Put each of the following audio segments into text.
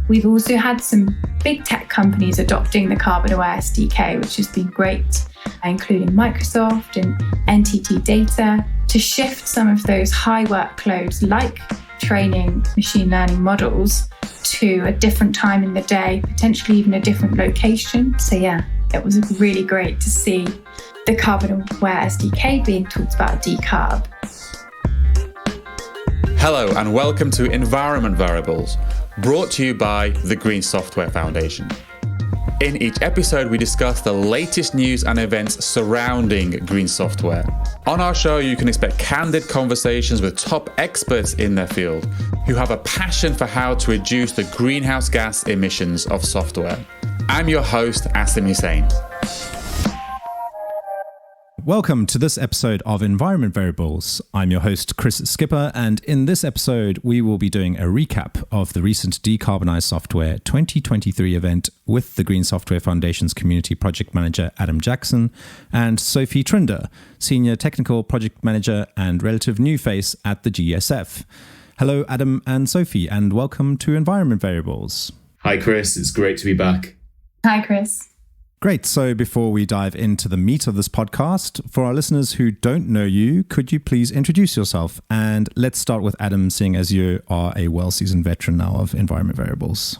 We've also had some big tech companies adopting the Carbon Aware SDK, which has been great, including Microsoft and NTT Data, to shift some of those high workloads like training machine learning models to a different time in the day, potentially even a different location. So yeah, it was really great to see the Carbon Aware SDK being talked about at Decarb. Hello and welcome to Environment Variables, brought to you by the Green Software Foundation. In each episode, we discuss the latest news and events surrounding green software. On our show, you can expect candid conversations with top experts in their field who have a passion for how to reduce the greenhouse gas emissions of software. I'm your host, Asim Hussain. Welcome to this episode of Environment Variables. I'm your host, Chris Skipper, and in this episode, we will be doing a recap of the recent Decarbonize Software 2023 event with the Green Software Foundation's Community Project Manager, Adam Jackson, and Sophie Trinder, Senior Technical Project Manager and relative new face at the GSF. Hello, Adam and Sophie, and welcome to Environment Variables. Hi, Chris. It's great to be back. Hi, Chris. Great. So before we dive into the meat of this podcast, for our listeners who don't know you, could you please introduce yourself? And let's start with Adam, seeing as you are a well-seasoned veteran now of Environment Variables.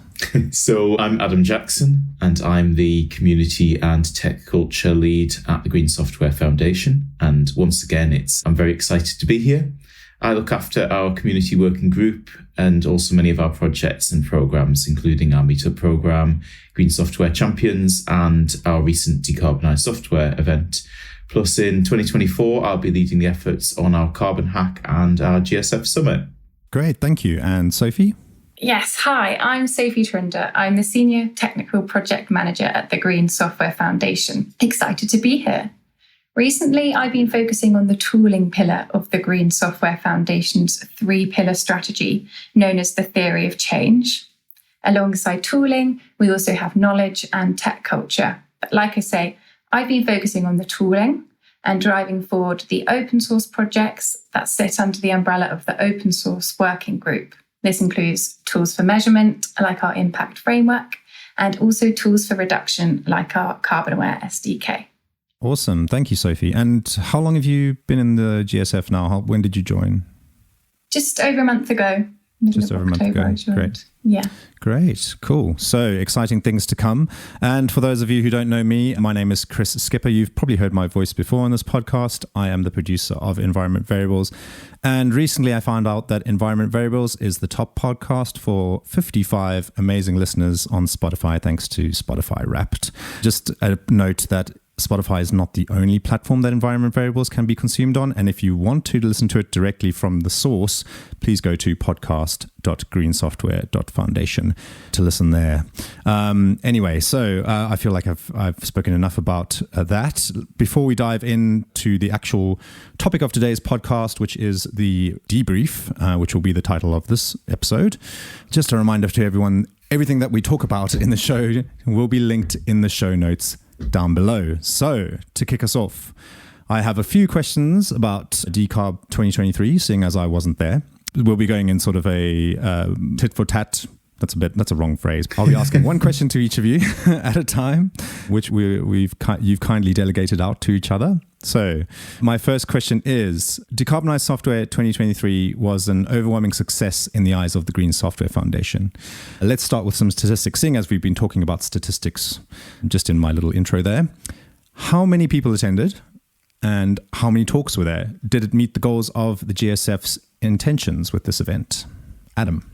So I'm Adam Jackson, and I'm the Community and Tech Culture Lead at the Green Software Foundation. And once again, I'm very excited to be here. I look after our community working group and also many of our projects and programs, including our Meetup program, Green Software Champions, and our recent Decarbonize Software event. Plus, in 2024, I'll be leading the efforts on our Carbon Hack and our GSF Summit. Great, thank you. And Sophie? Yes, hi, I'm Sophie Trinder. I'm the Senior Technical Project Manager at the Green Software Foundation. Excited to be here. Recently, I've been focusing on the tooling pillar of the Green Software Foundation's three-pillar strategy, known as the theory of change. Alongside tooling, we also have knowledge and tech culture. But like I say, I've been focusing on the tooling and driving forward the open source projects that sit under the umbrella of the open source working group. This includes tools for measurement, like our impact framework, and also tools for reduction, like our Carbon Aware SDK. Awesome. Thank you, Sophie. And how long have you been in the GSF now? When did you join? Just over a month ago. Just over a month ago. Great. Yeah. Great. Cool. So exciting things to come. And for those of you who don't know me, my name is Chris Skipper. You've probably heard my voice before on this podcast. I am the producer of Environment Variables. And recently I found out that Environment Variables is the top podcast for 55 amazing listeners on Spotify, thanks to Spotify Wrapped. Just a note that Spotify is not the only platform that Environment Variables can be consumed on. And if you want to listen to it directly from the source, please go to podcast.greensoftware.foundation to listen there. Anyway, so I feel like I've spoken enough about that. Before we dive into the actual topic of today's podcast, which is the debrief, which will be the title of this episode, just a reminder to everyone, everything that we talk about in the show will be linked in the show notes down below. So to kick us off, I have a few questions about Decarb 2023, seeing as I wasn't there. We'll be going in sort of a tit for tat. That's a wrong phrase. I'll be asking one question to each of you at a time, which you've kindly delegated out to each other. So my first question is, Decarbonize Software 2023 was an overwhelming success in the eyes of the Green Software Foundation. Let's start with some statistics, seeing as we've been talking about statistics just in my little intro there. How many people attended and how many talks were there? Did it meet the goals of the GSF's intentions with this event? Adam.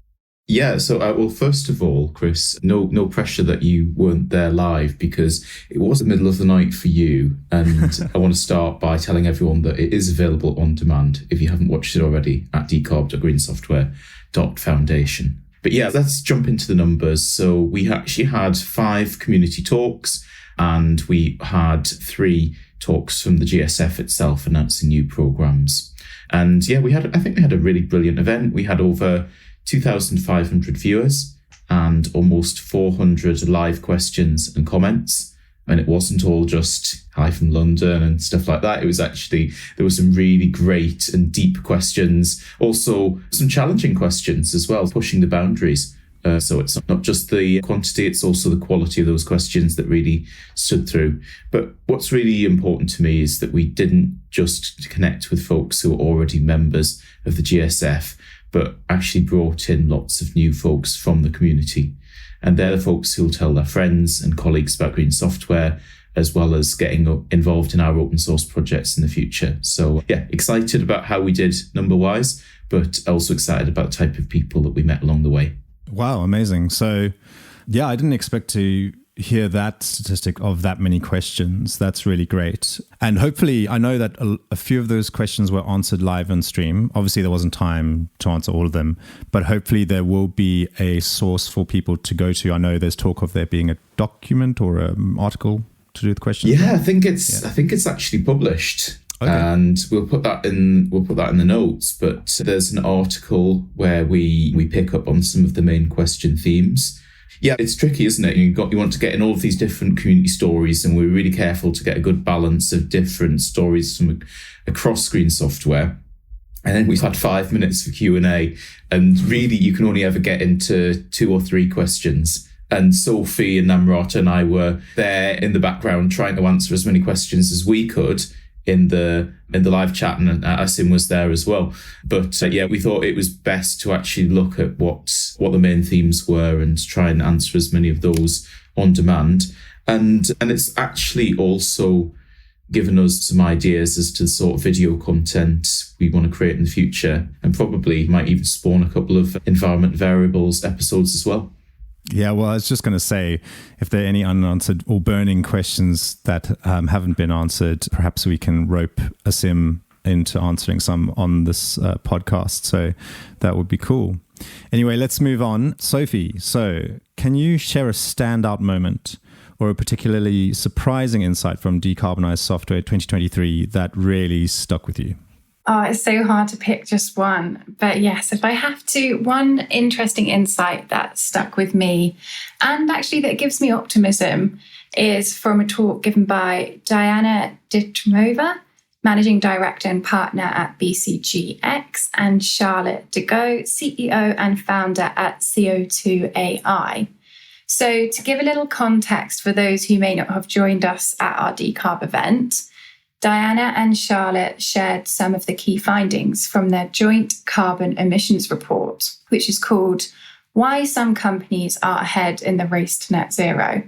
Yeah, so well, first of all, Chris, no pressure that you weren't there live, because it was the middle of the night for you. And I want to start by telling everyone that it is available on demand if you haven't watched it already at decarb.greensoftware.foundation. But yeah, let's jump into the numbers. So we actually had 5 community talks, and we had 3 talks from the GSF itself announcing new programs. And yeah, I think we had a really brilliant event. We had over 2,500 viewers and almost 400 live questions and comments. And it wasn't all just hi from London and stuff like that. It was actually, there were some really great and deep questions. Also some challenging questions as well, pushing the boundaries So it's not just the quantity, it's also the quality of those questions that really stood through. But what's really important to me is that we didn't just connect with folks who are already members of the GSF, but actually brought in lots of new folks from the community. And they're the folks who'll tell their friends and colleagues about green software, as well as getting involved in our open source projects in the future. So yeah, excited about how we did number-wise, but also excited about the type of people that we met along the way. Wow, amazing. So yeah, I didn't expect to hear that statistic of that many questions. That's really great. And hopefully, I know that a few of those questions were answered live on stream. Obviously, there wasn't time to answer all of them, but hopefully there will be a source for people to go to. I know there's talk of there being a document or an article to do with questions. Yeah, I think it's actually published. Okay. And we'll put that in the notes, but there's an article where we pick up on some of the main question themes. Yeah, it's tricky, isn't it? You want to get in all of these different community stories, and we're really careful to get a good balance of different stories from across green software. And then we've had 5 minutes for Q&A, and really you can only ever get into 2 or 3 questions. And Sophie and Namrata and I were there in the background trying to answer as many questions as we could in the live chat, and Asim was there as well. But yeah, we thought it was best to actually look at what the main themes were and try and answer as many of those on demand. And it's actually also given us some ideas as to the sort of video content we want to create in the future, and probably might even spawn a couple of environment variables episodes as well. Yeah, well, I was just going to say, if there are any unanswered or burning questions that haven't been answered, perhaps we can rope Asim into answering some on this podcast. So that would be cool. Anyway, let's move on. Sophie, so can you share a standout moment or a particularly surprising insight from Decarbonize Software 2023 that really stuck with you? Oh, it's so hard to pick just one. But yes, if I have to, one interesting insight that stuck with me, and actually that gives me optimism, is from a talk given by Diana Ditromova, Managing Director and Partner at BCGX, and Charlotte Dego, CEO and Founder at CO2AI. So to give a little context for those who may not have joined us at our Decarb event, Diana and Charlotte shared some of the key findings from their joint carbon emissions report, which is called Why Some Companies Are Ahead in the Race to Net Zero.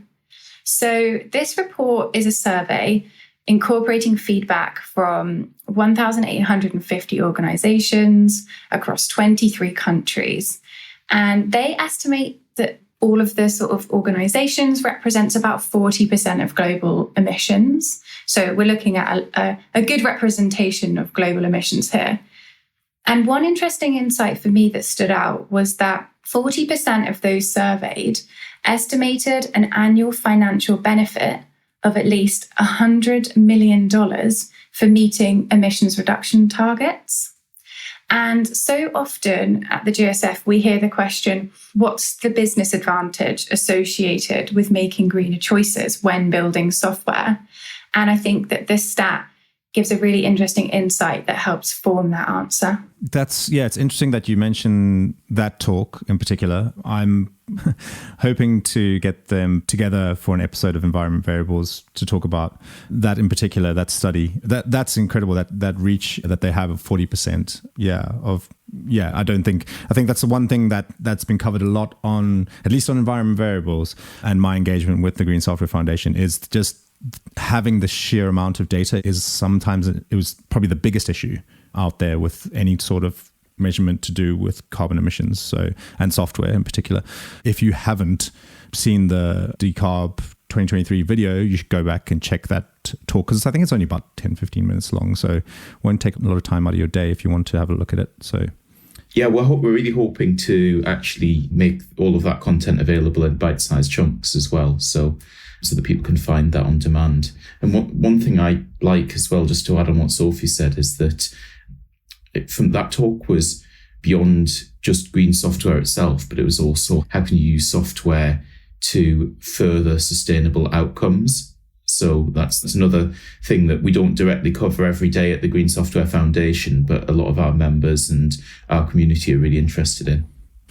So this report is a survey incorporating feedback from 1,850 organizations across 23 countries. And they estimate that all of the sort of organizations represents about 40% of global emissions. So we're looking at a good representation of global emissions here. And one interesting insight for me that stood out was that 40% of those surveyed estimated an annual financial benefit of at least $100 million for meeting emissions reduction targets. And so often at the GSF, we hear the question, what's the business advantage associated with making greener choices when building software? And I think that this stat gives a really interesting insight that helps form that answer. It's interesting that you mention that talk in particular. I'm hoping to get them together for an episode of Environment Variables to talk about that in particular, that study. That's incredible, that reach that they have of 40%. I think that's the one thing that's been covered a lot on, at least on Environment Variables, and my engagement with the Green Software Foundation is just having the sheer amount of data is sometimes, it was probably the biggest issue out there with any sort of measurement to do with carbon emissions, and software in particular. If you haven't seen the Decarb 2023 video, you should go back and check that talk, because I think it's only about 10-15 minutes long, so it won't take a lot of time out of your day if you want to have a look at it. So yeah, we're really hoping to actually make all of that content available in bite-sized chunks as well, so that people can find that on demand. And one thing I like as well, just to add on what Sophie said, is that from that talk was beyond just green software itself, but it was also how can you use software to further sustainable outcomes. So that's another thing that we don't directly cover every day at the Green Software Foundation, but a lot of our members and our community are really interested in.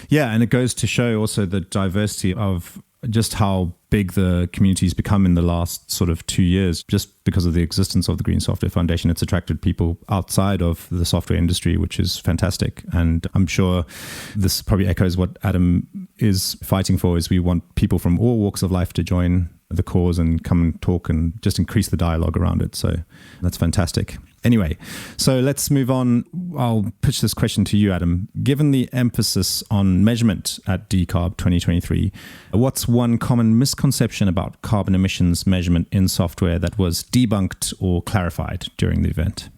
Yeah, and it goes to show also the diversity of just how big the community's become in the last sort of 2 years, just because of the existence of the Green Software Foundation. It's attracted people outside of the software industry, which is fantastic. And I'm sure this probably echoes what Adam is fighting for, is we want people from all walks of life to join the cause and come and talk and just increase the dialogue around it. So that's fantastic. Anyway, so let's move on. I'll pitch this question to you, Adam. Given the emphasis on measurement at Decarb 2023, what's one common misconception about carbon emissions measurement in software that was debunked or clarified during the event?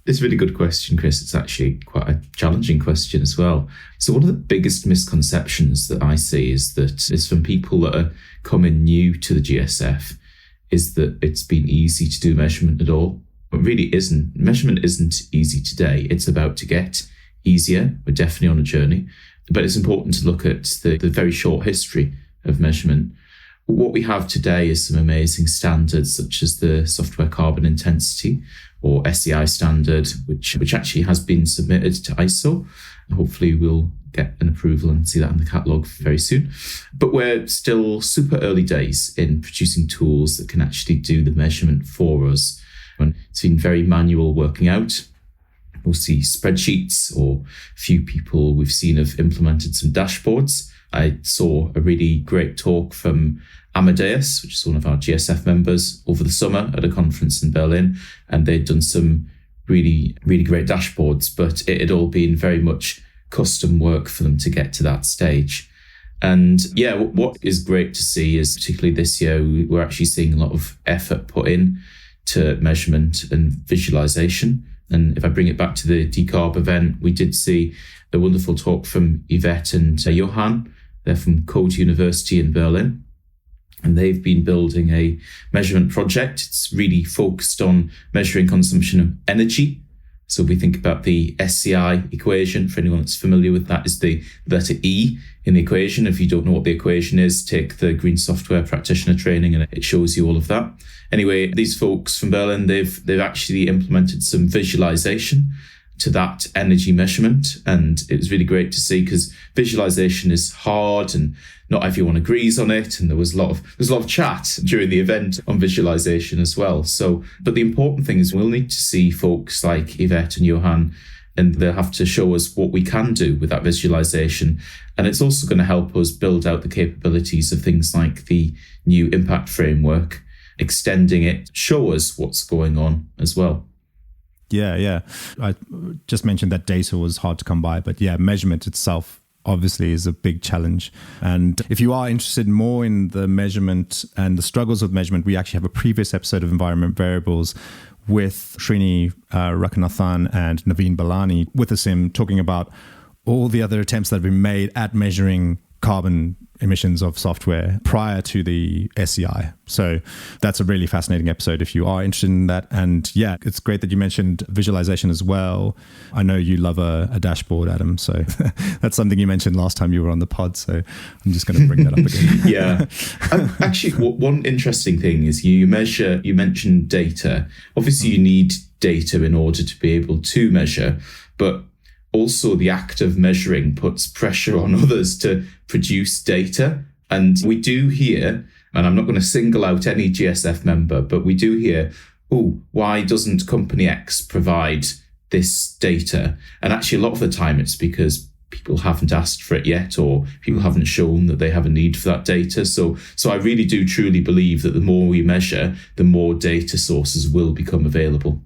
It's a really good question, Chris. It's actually quite a challenging question as well. So one of the biggest misconceptions that I see is from people that are coming new to the GSF, is that it's been easy to do measurement at all. It really isn't. Measurement isn't easy today. It's about to get easier. We're definitely on a journey. But it's important to look at the very short history of measurement. What we have today is some amazing standards, such as the Software Carbon Intensity, or SEI standard, which actually has been submitted to ISO. Hopefully we'll get an approval and see that in the catalogue very soon. But we're still super early days in producing tools that can actually do the measurement for us. And it's been very manual working out. We'll see spreadsheets, or a few people we've seen have implemented some dashboards. I saw a really great talk from Amadeus, which is one of our GSF members, over the summer at a conference in Berlin, and they'd done some really, really great dashboards, but it had all been very much custom work for them to get to that stage. And yeah, what is great to see is, particularly this year, we're actually seeing a lot of effort put in to measurement and visualization. And if I bring it back to the Decarb event, we did see a wonderful talk from Yvette and Johan. They're from Code University in Berlin. And they've been building a measurement project. It's really focused on measuring consumption of energy. So we think about the SCI equation. For anyone that's familiar with that, is the letter E in the equation. If you don't know what the equation is, take the Green Software Practitioner training and it shows you all of that. Anyway, these folks from Berlin, they've actually implemented some visualization to that energy measurement. And it was really great to see, because visualization is hard and not everyone agrees on it. And there was a lot of chat during the event on visualization as well. So, but the important thing is we'll need to see folks like Yvette and Johan, and they'll have to show us what we can do with that visualization. And it's also going to help us build out the capabilities of things like the new impact framework, extending it, show us what's going on as well. Yeah. I just mentioned that data was hard to come by, but yeah, measurement itself obviously is a big challenge. And if you are interested more in the measurement and the struggles of measurement, we actually have a previous episode of Environment Variables with Srini Rakanathan and Naveen Balani with the SIM, talking about all the other attempts that have been made at measuring carbon emissions of software prior to the SEI. So that's a really fascinating episode if you are interested in that. And yeah, it's great that you mentioned visualization as well. I know you love a dashboard, Adam. So that's something you mentioned last time you were on the pod. So I'm just going to bring that up again. Yeah. Actually, one interesting thing is you mentioned data. Obviously, you need data in order to be able to measure, but also the act of measuring puts pressure on others to produce data. And we do hear, and I'm not going to single out any GSF member, but we do hear, why doesn't company X provide this data? And actually, a lot of the time it's because people haven't asked for it yet, or people haven't shown that they have a need for that data. So I really do truly believe that the more we measure, the more data sources will become available.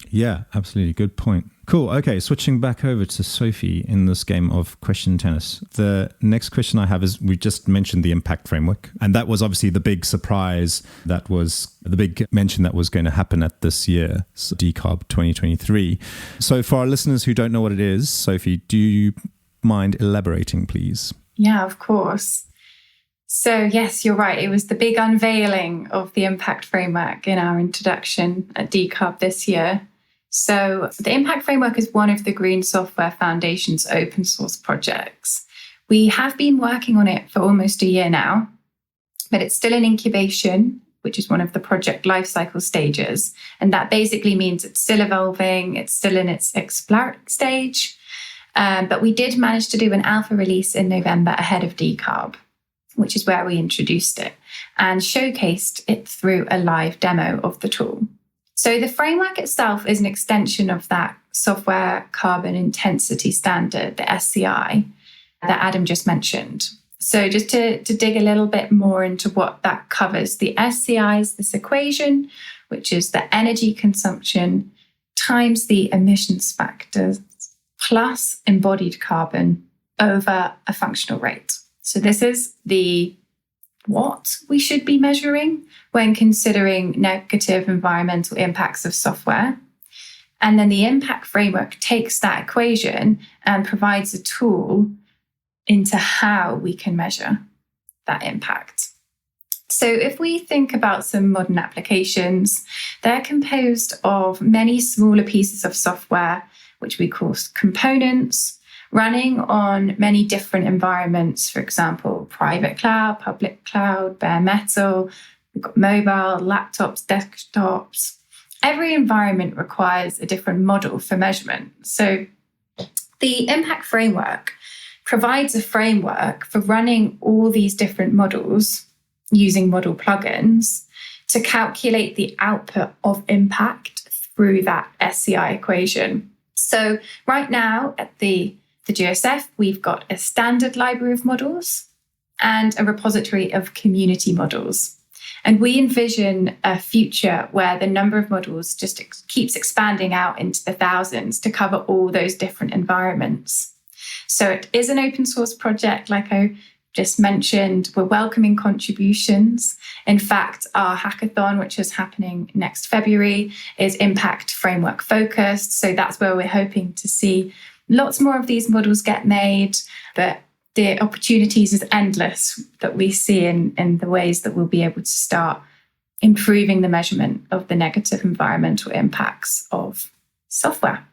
Yeah, absolutely. Good point. Cool. Okay, switching back over to Sophie in this game of question tennis. The next question I have is, we just mentioned the impact framework, and that was obviously the big surprise. That was the big mention that was going to happen at this year's Decarb 2023. So for our listeners who don't know what it is, Sophie, do you mind elaborating, please? Yeah, of course. So yes, you're right. It was the big unveiling of the impact framework in our introduction at Decarb this year. So the impact framework is one of the Green Software Foundation's open source projects. We have been working on it for almost a year now, but it's still in incubation, which is one of the project lifecycle stages. And that basically means it's still evolving, it's still in its exploratory stage. But we did manage to do an alpha release in November ahead of Decarb, which is where we introduced it and showcased it through a live demo of the tool. So the framework itself is an extension of that software carbon intensity standard, the SCI, that Adam just mentioned. So just to dig a little bit more into what that covers, the SCI is this equation, which is the energy consumption times the emissions factors plus embodied carbon over a functional rate. So this is what we should be measuring when considering negative environmental impacts of software. And then the impact framework takes that equation and provides a tool into how we can measure that impact. So if we think about some modern applications, they're composed of many smaller pieces of software, which we call components, running on many different environments, for example, private cloud, public cloud, bare metal, we've got mobile, laptops, desktops. Every environment requires a different model for measurement. So the impact framework provides a framework for running all these different models using model plugins to calculate the output of impact through that SCI equation. So right now at the GSF, we've got a standard library of models and a repository of community models. And we envision a future where the number of models just keeps expanding out into the thousands to cover all those different environments. So it is an open source project, like I just mentioned. We're welcoming contributions. In fact, our hackathon, which is happening next February, is impact framework focused. So that's where we're hoping to see lots more of these models get made, but the opportunities is endless that we see in the ways that we'll be able to start improving the measurement of the negative environmental impacts of software.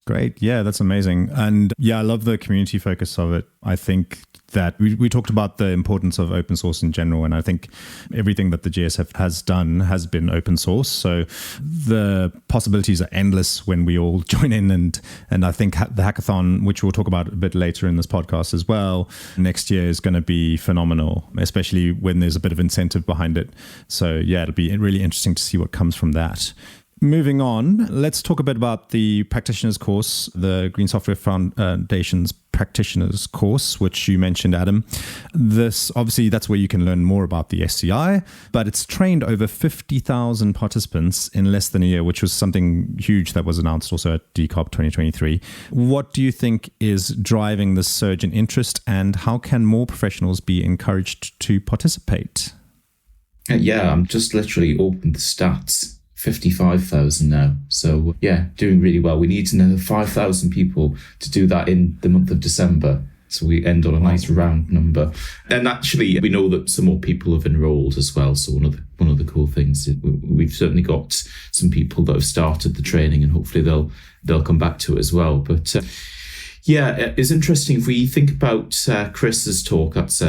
Great. Yeah, that's amazing. And yeah, I love the community focus of it. I think that we talked about the importance of open source in general, and I think everything that the GSF has done has been open source. So the possibilities are endless when we all join in, and I think the hackathon, which we'll talk about a bit later in this podcast as well, next year is going to be phenomenal, especially when there's a bit of incentive behind it. So yeah, it'll be really interesting to see what comes from that. Moving on, let's talk a bit about the practitioners course, the Green Software Foundation's practitioners course, which you mentioned, Adam. This, obviously, that's where you can learn more about the SCI, but it's trained over 50,000 participants in less than a year, which was something huge that was announced also at Decarb 2023. What do you think is driving this surge in interest, and how can more professionals be encouraged to participate? Yeah, I'm just literally opened the stats. 55,000 now. So yeah, doing really well. We need another 5,000 people to do that in the month of December. So we end on a nice round number. And actually, we know that some more people have enrolled as well. So one of the cool things, we've certainly got some people that have started the training, and hopefully they'll come back to it as well. But yeah, it's interesting if we think about Chris's talk. That's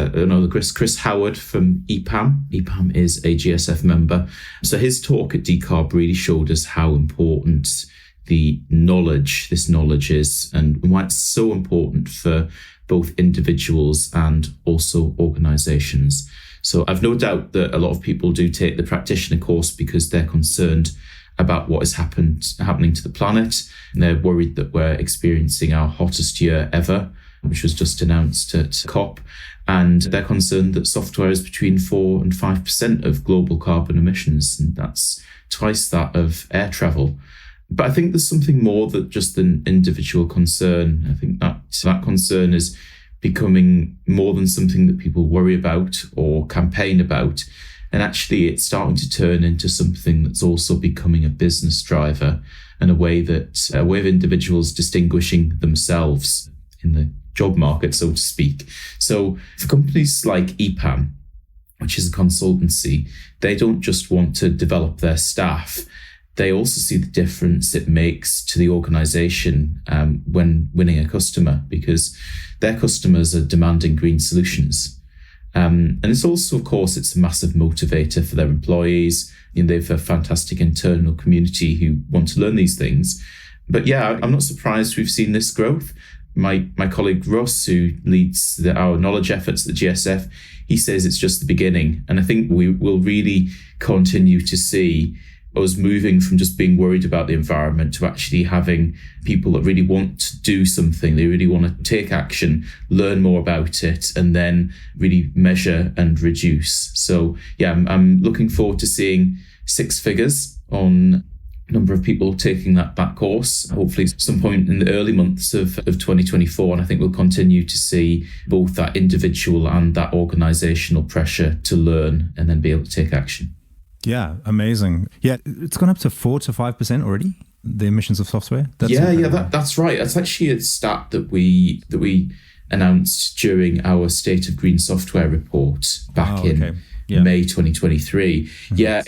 Chris Howard from EPAM. EPAM is a GSF member. So his talk at Decarb really showed us how important this knowledge is, and why it's so important for both individuals and also organizations. So I've no doubt that a lot of people do take the practitioner course because they're concerned about what is happening to the planet. And they're worried that we're experiencing our hottest year ever, which was just announced at COP. And they're concerned that software is between 4 and 5% of global carbon emissions. And that's twice that of air travel. But I think there's something more than just an individual concern. I think that concern is becoming more than something that people worry about or campaign about. And actually, it's starting to turn into something that's also becoming a business driver, and a way of individuals distinguishing themselves in the job market, so to speak. So for companies like EPAM, which is a consultancy, they don't just want to develop their staff. They also see the difference it makes to the organization when winning a customer, because their customers are demanding green solutions. And it's also, of course, it's a massive motivator for their employees. They have a fantastic internal community who want to learn these things. But yeah, I'm not surprised we've seen this growth. my colleague Russ, who leads our knowledge efforts at the GSF, he says it's just the beginning. And I think we will really continue to see us moving from just being worried about the environment to actually having people that really want to do something. They really want to take action, learn more about it, and then really measure and reduce. So yeah, I'm looking forward to seeing 6 figures on number of people taking that course, hopefully some point in the early months of 2024. And I think we'll continue to see both that individual and that organizational pressure to learn and then be able to take action. Yeah, amazing. Yeah, it's gone up to 4 to 5% already, the emissions of software. That's right. That's actually a stat that we announced during our State of Green Software report back in May 2023. Mm-hmm. Yeah,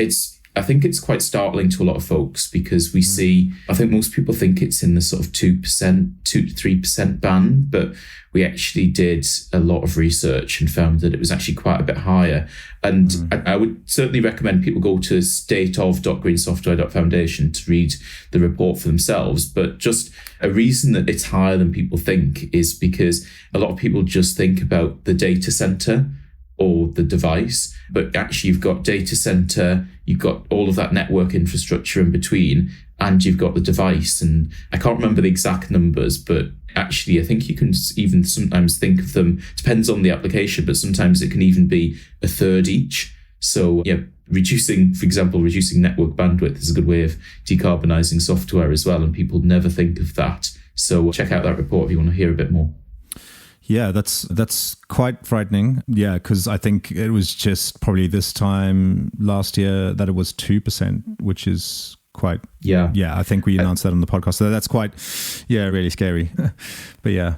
I think it's quite startling to a lot of folks because we see, I think most people think it's in the sort of 2% to 3% band, but we actually did a lot of research and found that it was actually quite a bit higher. And I would certainly recommend people go to stateof.greensoftware.foundation to read the report for themselves. But just a reason that it's higher than people think is because a lot of people just think about the data center or the device, but actually you've got data center, you've got all of that network infrastructure in between, and you've got the device. And I can't remember the exact numbers, but actually I think you can even sometimes think of them, depends on the application, but sometimes it can even be a third each. So yeah, reducing network bandwidth is a good way of decarbonizing software as well, and people never think of that. So check out that report if you want to hear a bit more. Yeah, that's quite frightening. Yeah, because I think it was just probably this time last year that it was 2%, which is quite... Yeah, I think we announced that on the podcast. So that's quite, really scary. But yeah.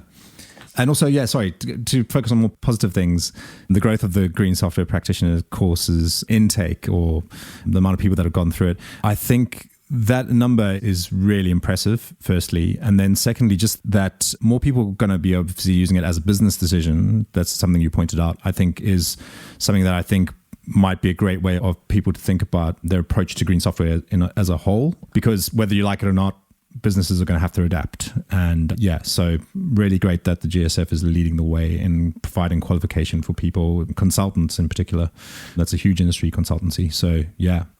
And also, to focus on more positive things, the growth of the green software practitioner courses intake, or the amount of people that have gone through it, I think that number is really impressive, firstly. And then secondly, just that more people are going to be obviously using it as a business decision. That's something you pointed out, I think is something that I think might be a great way of people to think about their approach to green software as a whole. Because whether you like it or not, businesses are going to have to adapt. And so really great that the GSF is leading the way in providing qualification for people, consultants in particular. That's a huge industry, consultancy. So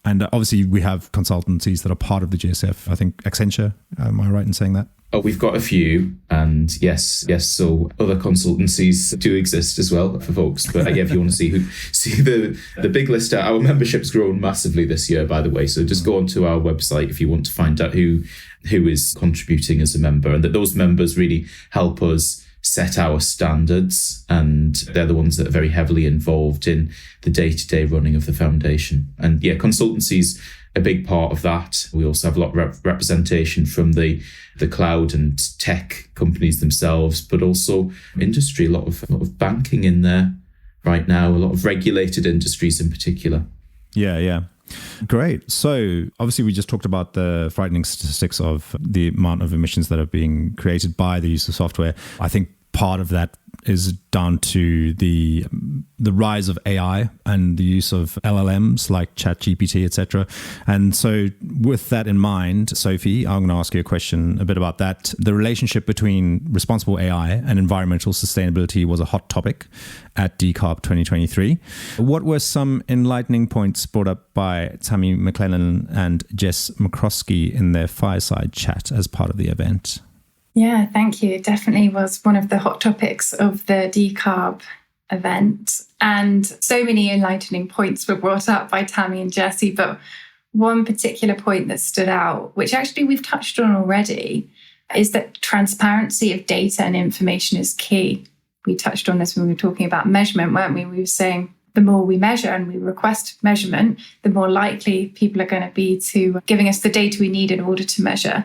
and obviously we have consultancies that are part of the GSF. I think Accenture, am I right in saying that? Oh, we've got a few, and yes. So other consultancies do exist as well for folks. But if you want to see the big list, our membership's grown massively this year, by the way. So just go onto our website if you want to find out who is contributing as a member, and that those members really help us set our standards, and they're the ones that are very heavily involved in the day-to-day running of the foundation. And consultancies a big part of that. We also have a lot of representation from the cloud and tech companies themselves, but also industry, a lot of banking in there right now, a lot of regulated industries in particular. Yeah. Great. So obviously we just talked about the frightening statistics of the amount of emissions that are being created by the use of software. I think part of that is down to the rise of AI and the use of LLMs like ChatGPT, etc. And so with that in mind, Sophie, I'm going to ask you a question a bit about that. The relationship between responsible AI and environmental sustainability was a hot topic at Decarb 2023. What were some enlightening points brought up by Tammy McClellan and Jess McCroskey in their fireside chat as part of the event? Yeah, thank you. It definitely was one of the hot topics of the Decarb event. And so many enlightening points were brought up by Tammy and Jessie. But one particular point that stood out, which actually we've touched on already, is that transparency of data and information is key. We touched on this when we were talking about measurement, weren't we? We were saying the more we measure and we request measurement, the more likely people are going to be to giving us the data we need in order to measure.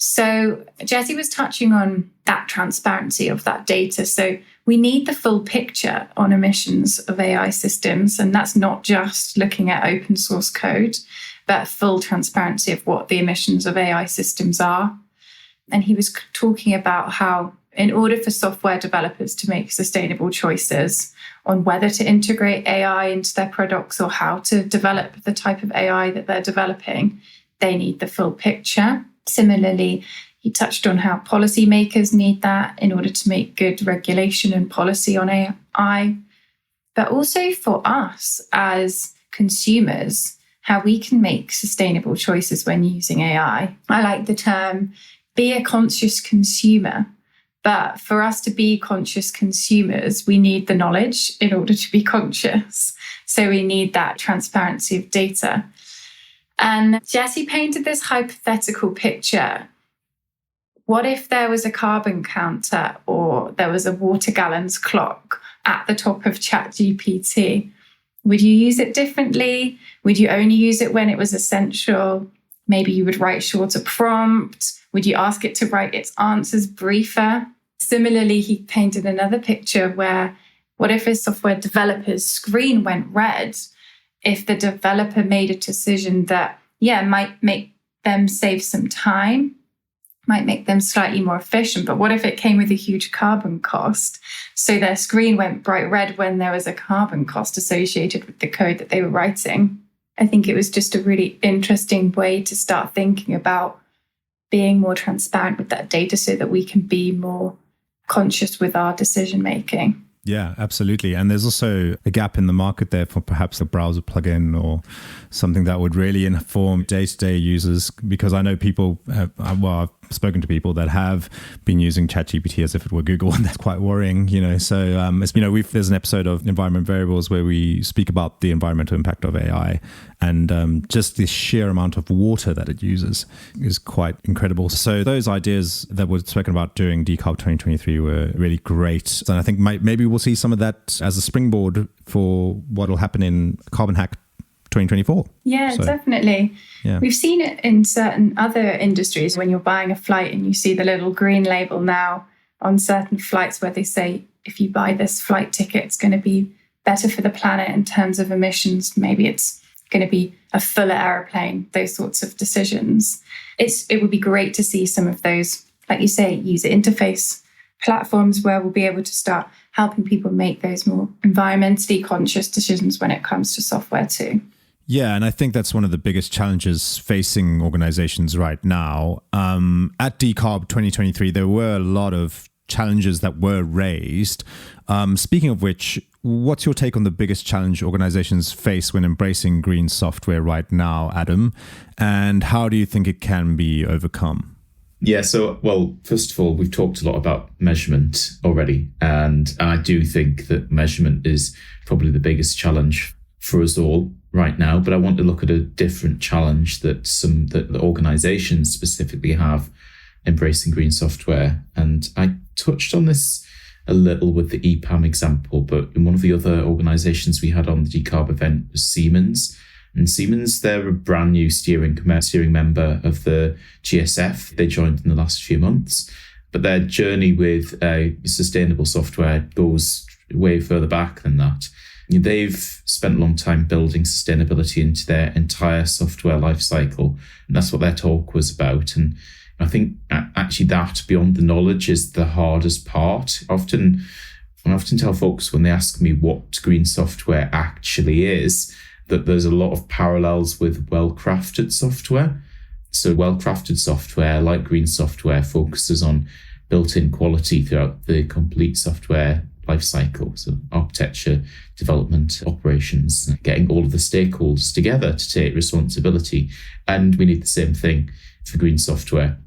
So Jessie was touching on that transparency of that data. So we need the full picture on emissions of AI systems. And that's not just looking at open source code, but full transparency of what the emissions of AI systems are. And he was talking about how in order for software developers to make sustainable choices on whether to integrate AI into their products or how to develop the type of AI that they're developing, they need the full picture. Similarly, He touched on how policymakers need that in order to make good regulation and policy on AI, but also for us as consumers, how we can make sustainable choices when using AI. I like the term, be a conscious consumer. But for us to be conscious consumers, we need the knowledge in order to be conscious. So we need that transparency of data. And Jesse painted this hypothetical picture. What if there was a carbon counter or there was a water gallons clock at the top of ChatGPT? Would you use it differently? Would you only use it when it was essential? Maybe you would write shorter prompt. Would you ask it to write its answers briefer? Similarly, he painted another picture where what if a software developer's screen went red if the developer made a decision that, might make them save some time, might make them slightly more efficient, but what if it came with a huge carbon cost? So their screen went bright red when there was a carbon cost associated with the code that they were writing. I think it was just a really interesting way to start thinking about being more transparent with that data so that we can be more conscious with our decision making. Yeah, absolutely. And there's also a gap in the market there for perhaps a browser plugin or something that would really inform day-to-day users, because I know people, I've spoken to people that have been using ChatGPT as if it were Google, and that's quite worrying, So, there's an episode of Environment Variables where we speak about the environmental impact of AI, and just the sheer amount of water that it uses is quite incredible. So those ideas that were spoken about during Decarb 2023 were really great. And I think maybe we'll see some of that as a springboard for what will happen in Carbon Hack 2024. Yeah, so, definitely. Yeah. We've seen it in certain other industries when you're buying a flight and you see the little green label now on certain flights where they say, if you buy this flight ticket, it's going to be better for the planet in terms of emissions. Maybe it's going to be a fuller airplane, those sorts of decisions. It would be great to see some of those, like you say, user interface platforms where we'll be able to start helping people make those more environmentally conscious decisions when it comes to software too. Yeah, and I think that's one of the biggest challenges facing organizations right now. At Decarb 2023, there were a lot of challenges that were raised. Speaking of which, what's your take on the biggest challenge organizations face when embracing green software right now, Adam? And how do you think it can be overcome? Yeah, first of all, we've talked a lot about measurement already. And I do think that measurement is probably the biggest challenge for us all right now. But I want to look at a different challenge that the organizations specifically have embracing green software. And I touched on this a little with the EPAM example, but in one of the other organizations we had on the Decarb event was Siemens. And Siemens, they're a brand new steering member of the GSF. They joined in the last few months, but their journey with sustainable software goes way further back than that. They've spent a long time building sustainability into their entire software lifecycle, and that's what their talk was about. And I think actually that, beyond the knowledge, is the hardest part. I often tell folks when they ask me what green software actually is, that there's a lot of parallels with well-crafted software. So well-crafted software, like green software, focuses on built-in quality throughout the complete software lifecycle. So architecture, development, operations, getting all of the stakeholders together to take responsibility. And we need the same thing for green software.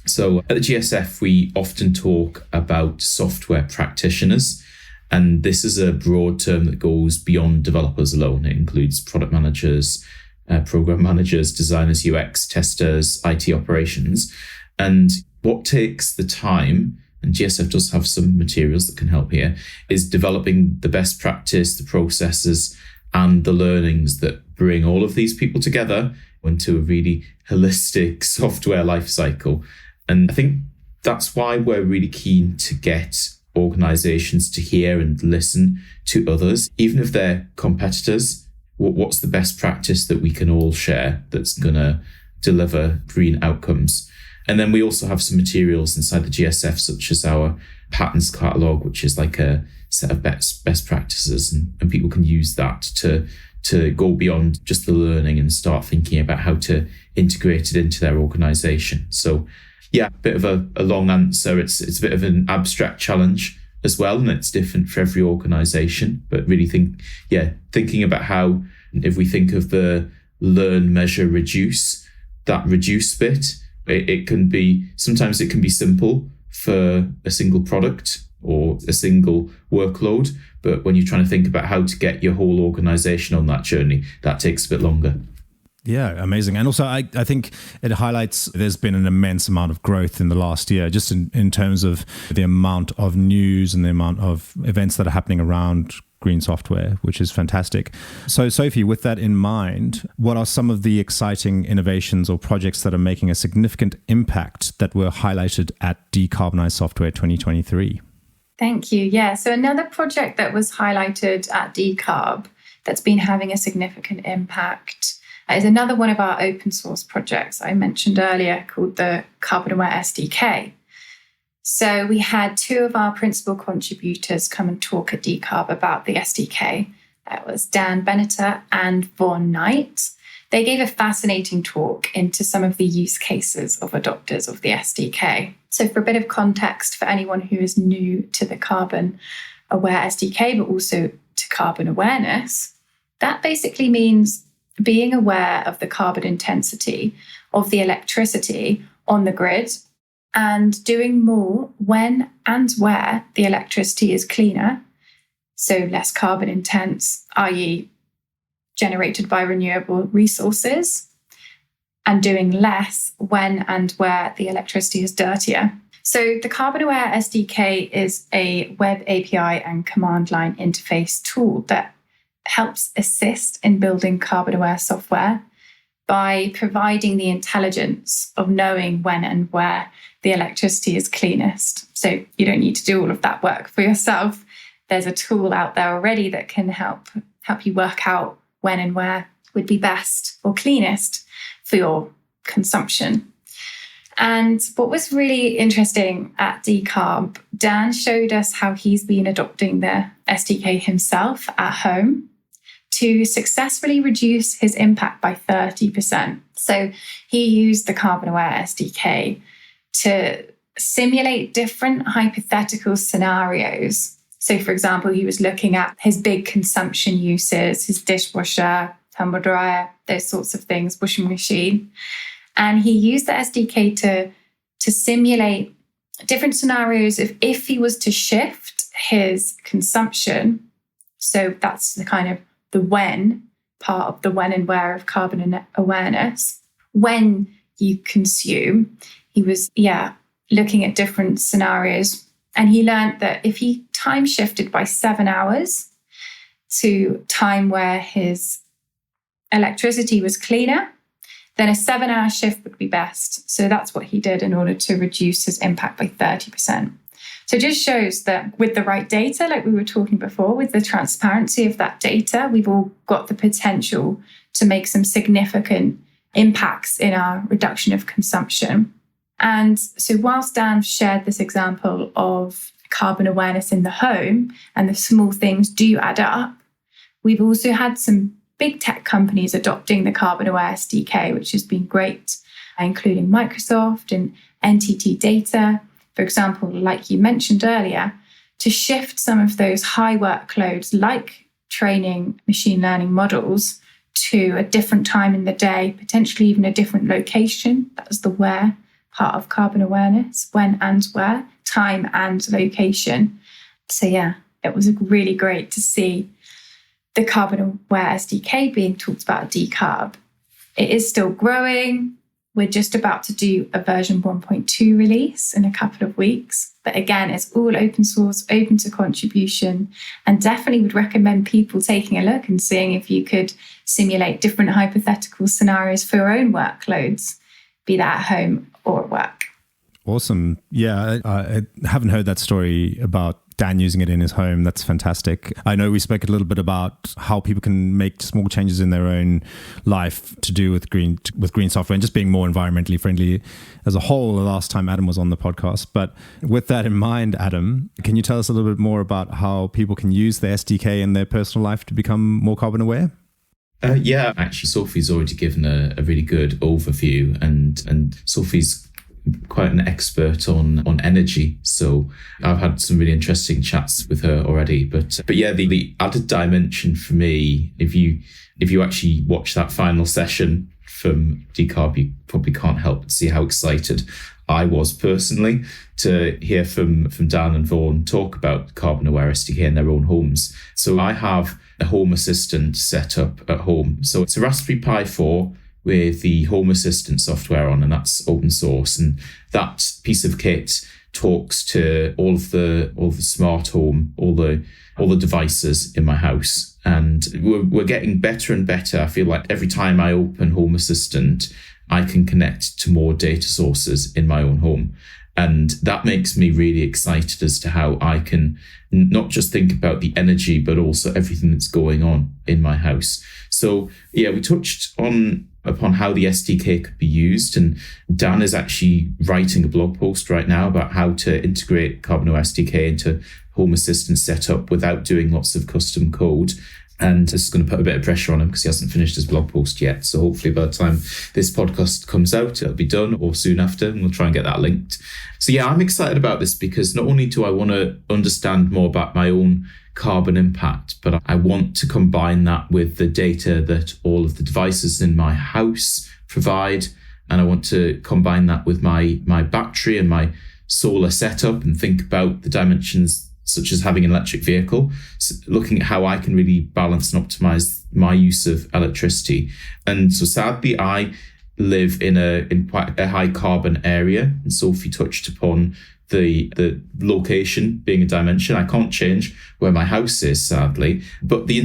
So at the GSF, we often talk about software practitioners. And this is a broad term that goes beyond developers alone. It includes product managers, program managers, designers, UX, testers, IT operations. And what takes the time, and GSF does have some materials that can help here, is developing the best practice, the processes, and the learnings that bring all of these people together into a really holistic software lifecycle. And I think that's why we're really keen to get organizations to hear and listen to others, even if they're competitors. What's the best practice that we can all share that's going to deliver green outcomes? And then we also have some materials inside the GSF, such as our patterns catalog, which is like a set of best practices, and people can use that to go beyond just the learning and start thinking about how to integrate it into their organization. So Yeah, a bit of a long answer. It's a bit of an abstract challenge as well, and it's different for every organization. But really thinking about how, if we think of the learn, measure, reduce, that reduce bit, it can be simple for a single product or a single workload. But when you're trying to think about how to get your whole organization on that journey, that takes a bit longer. Yeah, amazing. And also, I think it highlights there's been an immense amount of growth in the last year, just in terms of the amount of news and the amount of events that are happening around green software, which is fantastic. So, Sophie, with that in mind, what are some of the exciting innovations or projects that are making a significant impact that were highlighted at Decarbonize Software 2023? Thank you. Yeah, so another project that was highlighted at Decarb that's been having a significant impact is another one of our open source projects I mentioned earlier, called the Carbon Aware SDK. So we had two of our principal contributors come and talk at Decarb about the SDK. That was Dan Benneter and Vaughan Knight. They gave a fascinating talk into some of the use cases of adopters of the SDK. So for a bit of context for anyone who is new to the Carbon Aware SDK, but also to carbon awareness, that basically means being aware of the carbon intensity of the electricity on the grid and doing more when and where the electricity is cleaner, so less carbon intense, i.e. generated by renewable resources, and doing less when and where the electricity is dirtier. So the Carbon Aware SDK is a web API and command line interface tool that helps assist in building carbon aware software by providing the intelligence of knowing when and where the electricity is cleanest. So you don't need to do all of that work for yourself. There's a tool out there already that can help you work out when and where would be best or cleanest for your consumption. And what was really interesting at Decarb, Dan showed us how he's been adopting the SDK himself at home to successfully reduce his impact by 30%. So he used the Carbon Aware SDK to simulate different hypothetical scenarios. So, for example, he was looking at his big consumption uses, his dishwasher, tumble dryer, those sorts of things, washing machine. And he used the SDK to simulate different scenarios of if he was to shift his consumption. So that's the kind of the when part of the when and where of carbon awareness. When you consume, he was, looking at different scenarios. And he learned that if he time shifted by 7 hours to time where his electricity was cleaner, then a 7-hour shift would be best. So that's what he did in order to reduce his impact by 30%. So it just shows that with the right data, like we were talking before, with the transparency of that data, we've all got the potential to make some significant impacts in our reduction of consumption. And so whilst Dan shared this example of carbon awareness in the home and the small things do add up, we've also had some big tech companies adopting the Carbon Aware SDK, which has been great, including Microsoft and NTT Data, for example, like you mentioned earlier, to shift some of those high workloads like training machine learning models to a different time in the day, potentially even a different location. That's the where part of carbon awareness, when and where, time and location. So it was really great to see the Carbon Aware SDK being talked about at Decarb. It is still growing. We're just about to do a version 1.2 release in a couple of weeks. But again, it's all open source, open to contribution, and definitely would recommend people taking a look and seeing if you could simulate different hypothetical scenarios for your own workloads, be that at home or at work. Awesome. Yeah, I haven't heard that story about Dan using it in his home. That's fantastic. I know we spoke a little bit about how people can make small changes in their own life to do with green software and just being more environmentally friendly as a whole the last time Adam was on the podcast. But with that in mind, Adam, can you tell us a little bit more about how people can use the SDK in their personal life to become more carbon aware? Actually, Sophie's already given a really good overview, and Sophie's quite an expert on energy. So I've had some really interesting chats with her already. But yeah, the added dimension for me, if you actually watch that final session from Decarb, you probably can't help but see how excited I was personally to hear from Dan and Vaughan talk about carbon aware SDK in their own homes. So I have a Home Assistant set up at home. So it's a Raspberry Pi 4 with the Home Assistant software on, and that's open source. And that piece of kit talks to all the smart home, all the devices in my house. And we're getting better and better. I feel like every time I open Home Assistant, I can connect to more data sources in my own home. And that makes me really excited as to how I can not just think about the energy, but also everything that's going on in my house. So yeah, we touched upon how the SDK could be used. And Dan is actually writing a blog post right now about how to integrate Carbon aware SDK into Home Assistant setup without doing lots of custom code. And this is going to put a bit of pressure on him because he hasn't finished his blog post yet. So hopefully by the time this podcast comes out, it'll be done, or soon after, and we'll try and get that linked. So yeah, I'm excited about this because not only do I want to understand more about my own carbon impact, but I want to combine that with the data that all of the devices in my house provide. And I want to combine that with my battery and my solar setup and think about the dimensions such as having an electric vehicle, so looking at how I can really balance and optimize my use of electricity. And so sadly, I live in quite a high carbon area. And Sophie touched upon the location being a dimension. I can't change where my house is, sadly, but the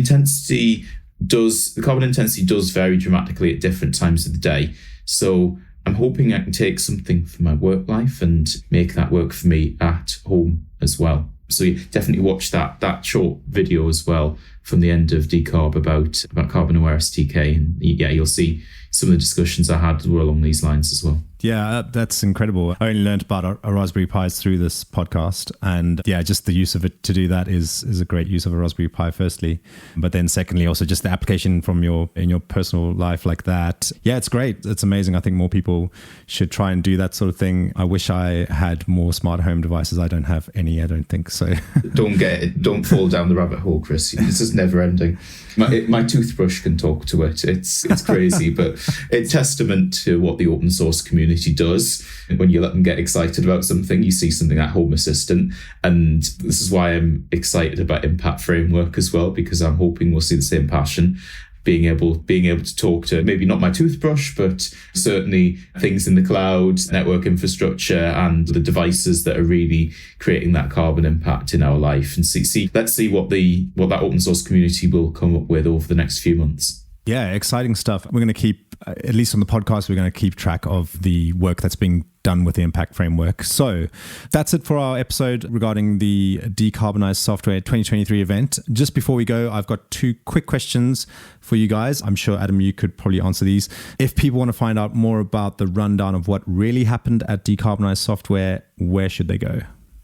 carbon intensity does vary dramatically at different times of the day. So I'm hoping I can take something from my work life and make that work for me at home as well. So you definitely watch that short video as well from the end of Decarb about carbon aware SDK. And yeah, you'll see some of the discussions I had were along these lines as well. Yeah, that's incredible. I only learned about a Raspberry Pis through this podcast. And yeah, just the use of it to do that is a great use of a Raspberry Pi, firstly. But then secondly, also just the application in your personal life like that. Yeah, it's great. It's amazing. I think more people should try and do that sort of thing. I wish I had more smart home devices. I don't have any, I don't think so. Don't fall down the rabbit hole, Chris. This is never ending. My toothbrush can talk to it. It's crazy, but it's testament to what the open source community does. When you let them get excited about something, you see something like Home Assistant. And this is why I'm excited about Impact Framework as well, because I'm hoping we'll see the same passion. Being able to talk to maybe not my toothbrush, but certainly things in the cloud, network infrastructure, and the devices that are really creating that carbon impact in our life. And let's see what that open source community will come up with over the next few months. Yeah, exciting stuff. We're going to keep, at least on the podcast, we're going to keep track of the work that's being done with the Impact Framework. So that's it for our episode regarding the Decarbonize Software 2023 event. Just before we go, I've got 2 quick questions for you guys. I'm sure, Adam, you could probably answer these. If people want to find out more about the rundown of what really happened at Decarbonize Software, where should they go?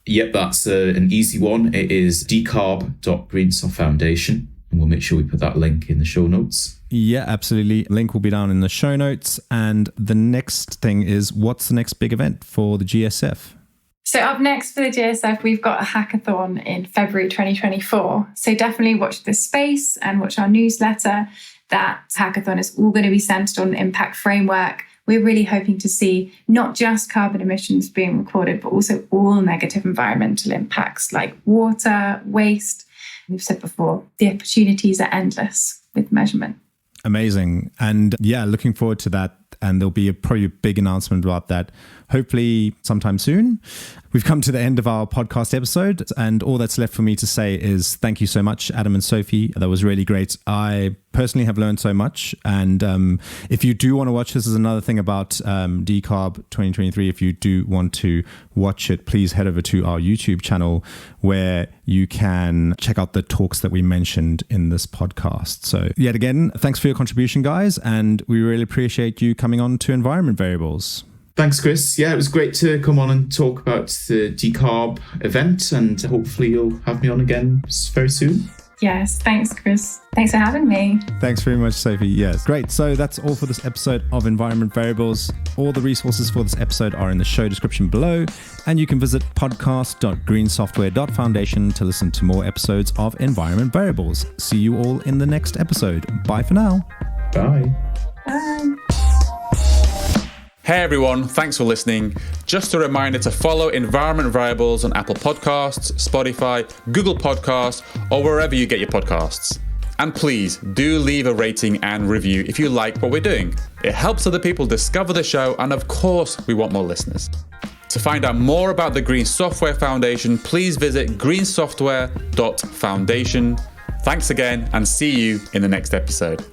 Yep, that's an easy one. It is decarb.greensoft.foundation. And we'll make sure we put that link in the show notes. Yeah, absolutely. Link will be down in the show notes. And the next thing is, what's the next big event for the GSF? So up next for the GSF, we've got a hackathon in February 2024. So definitely watch this space and watch our newsletter. That hackathon is all going to be centered on the Impact Framework. We're really hoping to see not just carbon emissions being recorded, but also all negative environmental impacts like water, waste. We've said before, the opportunities are endless with measurement. Amazing. And yeah, looking forward to that. And there'll be probably a big announcement about that, hopefully sometime soon. We've come to the end of our podcast episode, and all that's left for me to say is thank you so much, Adam and Sophie. That was really great. I personally have learned so much. And if you do want to watch, this is another thing about Decarb 2023. If you do want to watch it, please head over to our YouTube channel where you can check out the talks that we mentioned in this podcast. So yet again, thanks for your contribution, guys. And we really appreciate you coming on to Environment Variables. Thanks, Chris. Yeah, it was great to come on and talk about the Decarb event, and hopefully you'll have me on again very soon. Yes, thanks, Chris. Thanks for having me. Thanks very much, Sophie. Yes, great. So that's all for this episode of Environment Variables. All the resources for this episode are in the show description below, and you can visit podcast.greensoftware.foundation to listen to more episodes of Environment Variables. See you all in the next episode. Bye for now. Bye. Bye. Hey everyone, thanks for listening. Just a reminder to follow Environment Variables on Apple Podcasts, Spotify, Google Podcasts, or wherever you get your podcasts. And please do leave a rating and review if you like what we're doing. It helps other people discover the show, and of course, we want more listeners. To find out more about the Green Software Foundation, please visit greensoftware.foundation. Thanks again, and see you in the next episode.